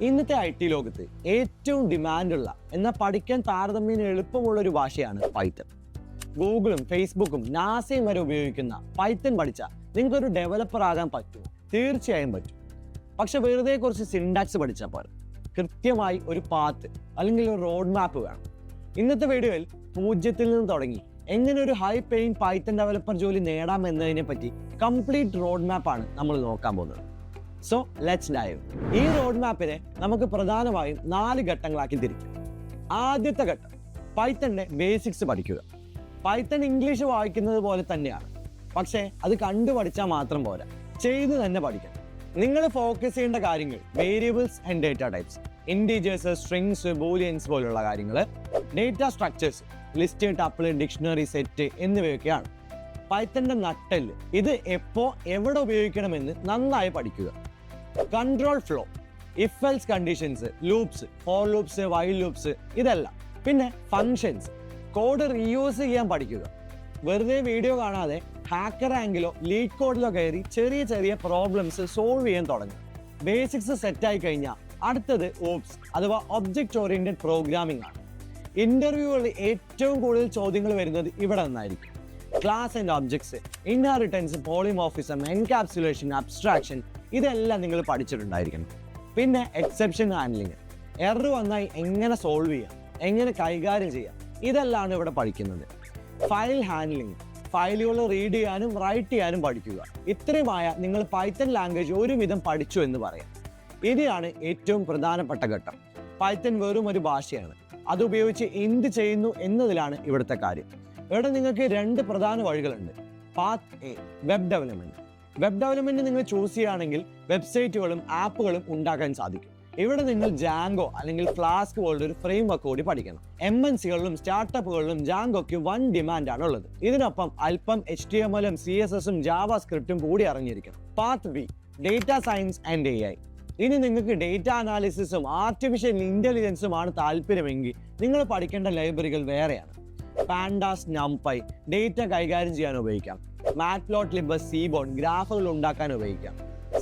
ഇന്നത്തെ IT ലോകത്ത് ഏറ്റവും ഡിമാൻഡുള്ള എന്നാൽ പഠിക്കാൻ താരതമ്യേന എളുപ്പമുള്ള ഒരു ഭാഷയാണ് പൈത്തൺ. ഗൂഗിളും ഫേസ്ബുക്കും നാസയും വരെ ഉപയോഗിക്കുന്ന പൈത്തൺ പഠിച്ചാൽ നിങ്ങൾക്കൊരു ഡെവലപ്പർ ആകാൻ പറ്റുമോ? തീർച്ചയായും പറ്റും. പക്ഷെ വെറുതെ കുറച്ച് സിൻടാക്സ് പഠിച്ചാൽ പോലെ കൃത്യമായി ഒരു പാത്ത് അല്ലെങ്കിൽ ഒരു റോഡ് മാപ്പ് വേണം. ഇന്നത്തെ വീഡിയോയിൽ 0-ൽ നിന്ന് തുടങ്ങി എങ്ങനെ ഒരു ഹൈ പേയിങ് പൈത്തൺ ഡെവലപ്പർ ജോലി നേടാം എന്നതിനെ പറ്റി കംപ്ലീറ്റ് റോഡ് മാപ്പാണ് നമ്മൾ നോക്കാൻ പോകുന്നത്. So let's dive. ഈ റോഡ് മാപ്പിനെ നമുക്ക് പ്രധാനമായും 4 ഘട്ടങ്ങളാക്കി തിരിക്കാം. ആദ്യത്തെ ഘട്ടം പൈത്തണിന്റെ ബേസിക്സ് പഠിക്കുക. പൈത്തൺ ഇംഗ്ലീഷ് വായിക്കുന്നത് പോലെ തന്നെയാണ്, പക്ഷേ അത് കണ്ടു പഠിച്ചാൽ മാത്രം പോരാ, ചെയ്ത് തന്നെ പഠിക്കണം. നിങ്ങൾ ഫോക്കസ് ചെയ്യേണ്ട കാര്യങ്ങൾ variables and data types, integers, strings, booleans പോലുള്ള കാര്യങ്ങൾ, data structures, list, tuple, dictionary, set എന്നിവയൊക്കെയാണ് പൈത്തണിന്റെ നട്ടെല്ല്. ഇത് എപ്പോ എവിടെ ഉപയോഗിക്കണമെന്ന് നന്നായി പഠിക്കുക. Control flow, if else conditions, loops, for loops, while loops, ഇതെല്ലാം. പിന്നെ ഫങ്ഷൻസ്, കോഡ് റീയൂസ് ചെയ്യാൻ പഠിക്കുക. വെറുതെ വീഡിയോ കാണാതെ ഹാക്കർ ആംഗിലോ ലീഡ് കോഡിലോ കയറി ചെറിയ ചെറിയ പ്രോബ്ലംസ് സോൾവ് ചെയ്യാൻ തുടങ്ങും. ബേസിക്സ് സെറ്റായി കഴിഞ്ഞാൽ അടുത്തത് ഓപ്സ് അഥവാ ഒബ്ജക്റ്റ് ഓറിയന്റഡ് പ്രോഗ്രാമിംഗ് ആണ്. ഇന്റർവ്യൂകളിൽ ഏറ്റവും കൂടുതൽ ചോദ്യങ്ങൾ വരുന്നത് ഇവിടെ നിന്നായിരിക്കും. Class and objects, inheritance, polymorphism, encapsulation, abstraction, ഇതെല്ലാം നിങ്ങൾ പഠിച്ചിട്ടുണ്ടായിരിക്കണം. പിന്നെ എക്സെപ്ഷൻ ഹാൻഡ്ലിങ്, എറർ വന്നാൽ എങ്ങനെ സോൾവ് ചെയ്യാം, എങ്ങനെ കൈകാര്യം ചെയ്യാം, ഇതെല്ലാം ഇവിടെ പഠിക്കുന്നത്. ഫയൽ ഹാൻഡ്ലിങ്, ഫയലുകൾ റീഡ് ചെയ്യാനും റൈറ്റ് ചെയ്യാനും പഠിക്കുക. ഇത്രയുമായ നിങ്ങൾ പൈത്തൺ ലാംഗ്വേജ് ഒരുവിധം പഠിച്ചു എന്ന് പറയാം. ഇനിയാണ് ഏറ്റവും പ്രധാനപ്പെട്ട ഘട്ടം. പൈത്തൺ വെറും ഒരു ഭാഷയാണ്, അതുപയോഗിച്ച് എന്ത് ചെയ്യുന്നു എന്നതിലാണ് ഇവിടുത്തെ കാര്യം. ഇവിടെ നിങ്ങൾക്ക് 2 പ്രധാന വഴികളുണ്ട്. Path A, web development. Web development നിങ്ങൾ ചൂസ് ചെയ്യുകയാണെങ്കിൽ വെബ്സൈറ്റുകളും ആപ്പുകളും ഉണ്ടാക്കാൻ സാധിക്കും. ഇവിടെ നിങ്ങൾ ജാങ്കോ അല്ലെങ്കിൽ ഫ്ലാസ്ക് പോലുള്ള ഒരു ഫ്രെയിം വർക്ക് കൂടി പഠിക്കണം. MNCകളിലും സ്റ്റാർട്ടപ്പുകളിലും ജാങ്കോയ്ക്ക് വൻ ഡിമാൻഡാണ് ഉള്ളത്. ഇതിനൊപ്പം അല്പം HTML-ഉം CSS-ഉം ജാവ സ്ക്രിപ്റ്റും കൂടി അറിഞ്ഞിരിക്കണം. Path B, data science and AI. ഇനി നിങ്ങൾക്ക് ഡേറ്റ അനാലിസിസും ആർട്ടിഫിഷ്യൽ ഇന്റലിജൻസുമാണ് താല്പര്യമെങ്കിൽ നിങ്ങൾ പഠിക്കേണ്ട ലൈബ്രറികൾ വേറെയാണ്. പാൻഡാസ്, നംപൈ ഡേറ്റ കൈകാര്യം ചെയ്യാൻ ഉപയോഗിക്കാം. മാറ്റ്പ്ലോട്ലിബ്, സീബോൺ ഗ്രാഫുകൾ ഉണ്ടാക്കാൻ ഉപയോഗിക്കാം.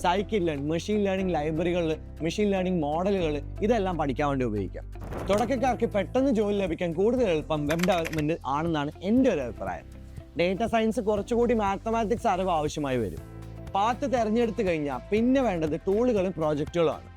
സൈക്കിൾ ലേൺ, മെഷീൻ ലേണിംഗ് ലൈബ്രറികളിൽ മെഷീൻ ലേണിംഗ് മോഡലുകൾ, ഇതെല്ലാം പഠിക്കാൻ വേണ്ടി ഉപയോഗിക്കാം. തുടക്കക്കാർക്ക് പെട്ടെന്ന് ജോലി ലഭിക്കാൻ കൂടുതൽ എളുപ്പം വെബ് ഡെവലപ്മെന്റ് ആണെന്നാണ് എൻ്റെ ഒരു അഭിപ്രായം. ഡേറ്റ സയൻസ് കുറച്ചുകൂടി മാത്തമാറ്റിക്സ് അറിവ് ആവശ്യമായി വരും. പാത്ത് തിരഞ്ഞെടുത്തു കഴിഞ്ഞാൽ പിന്നെ വേണ്ടത് ടൂളുകളും പ്രോജക്റ്റുകളുമാണ്.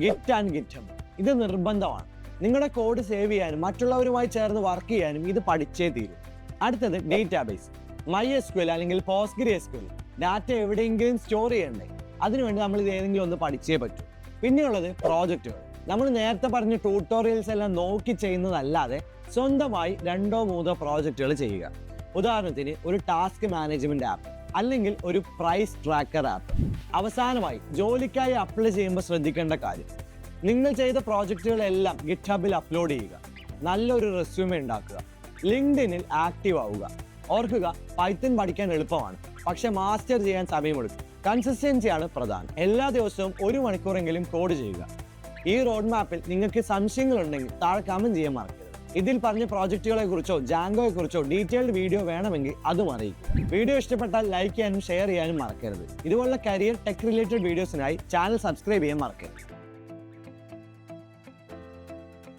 ഗിറ്റ് ആൻഡ് ഗിറ്റ്ഹബ്, ഇത് നിർബന്ധമാണ്. നിങ്ങളുടെ കോഡ് സേവ് ചെയ്യാനും മറ്റുള്ളവരുമായി ചേർന്ന് വർക്ക് ചെയ്യാനും ഇത് പഠിച്ചേ തീരും. അടുത്തത് ഡേറ്റാബേസ്, MySQL അല്ലെങ്കിൽ PostgreSQL. ഡാറ്റ എവിടെയെങ്കിലും സ്റ്റോർ ചെയ്യണ്ടേ, അതിനുവേണ്ടി നമ്മൾ ഇത് ഏതെങ്കിലും ഒന്ന് പഠിച്ചേ പറ്റൂ. പിന്നെയുള്ളത് പ്രോജക്റ്റുകൾ. നമ്മൾ നേരത്തെ പറഞ്ഞ ട്യൂട്ടോറിയൽസ് എല്ലാം നോക്കി ചെയ്യുന്നതല്ലാതെ സ്വന്തമായി 2-3 പ്രോജക്റ്റുകൾ ചെയ്യുക. ഉദാഹരണത്തിന് ഒരു ടാസ്ക് മാനേജ്മെന്റ് ആപ്പ് അല്ലെങ്കിൽ ഒരു പ്രൈസ് ട്രാക്കർ ആപ്പ്. അവസാനമായി ജോലിക്കായി അപ്ലൈ ചെയ്യുമ്പോൾ ശ്രദ്ധിക്കേണ്ട കാര്യം, നിങ്ങൾ ചെയ്ത പ്രോജക്റ്റുകളെല്ലാം ഗിറ്റ്ഹബിൽ അപ്ലോഡ് ചെയ്യുക. നല്ലൊരു റെസ്യൂമെ ഉണ്ടാക്കുക. ലിങ്ക്ഡിനിൽ ആക്റ്റീവ് ആവുക. ഓർക്കുക, പൈത്തൺ പഠിക്കാൻ എളുപ്പമാണ്, പക്ഷെ മാസ്റ്റർ ചെയ്യാൻ സമയമെടുക്കും. കൺസിസ്റ്റൻസിയാണ് പ്രധാനം. എല്ലാ ദിവസവും 1 മണിക്കൂറെങ്കിലും കോഡ് ചെയ്യുക. ഈ റോഡ് മാപ്പിൽ നിങ്ങൾക്ക് സംശയങ്ങളുണ്ടെങ്കിൽ താഴെ കമന്റ് ചെയ്യാൻ മറക്കരുത്. ഇതിൽ പറഞ്ഞ പ്രോജക്റ്റുകളെ കുറിച്ചോ ജാങ്കോയെ കുറിച്ചോ ഡീറ്റെയിൽഡ് വീഡിയോ വേണമെങ്കിൽ അതും അറിയിക്കും. വീഡിയോ ഇഷ്ടപ്പെട്ടാൽ ലൈക്ക് ചെയ്യാനും ഷെയർ ചെയ്യാനും മറക്കരുത്. ഇതുപോലുള്ള കരിയർ ടെക് റിലേറ്റഡ് വീഡിയോസിനായി ചാനൽ സബ്സ്ക്രൈബ് ചെയ്യാൻ മറക്കരുത്.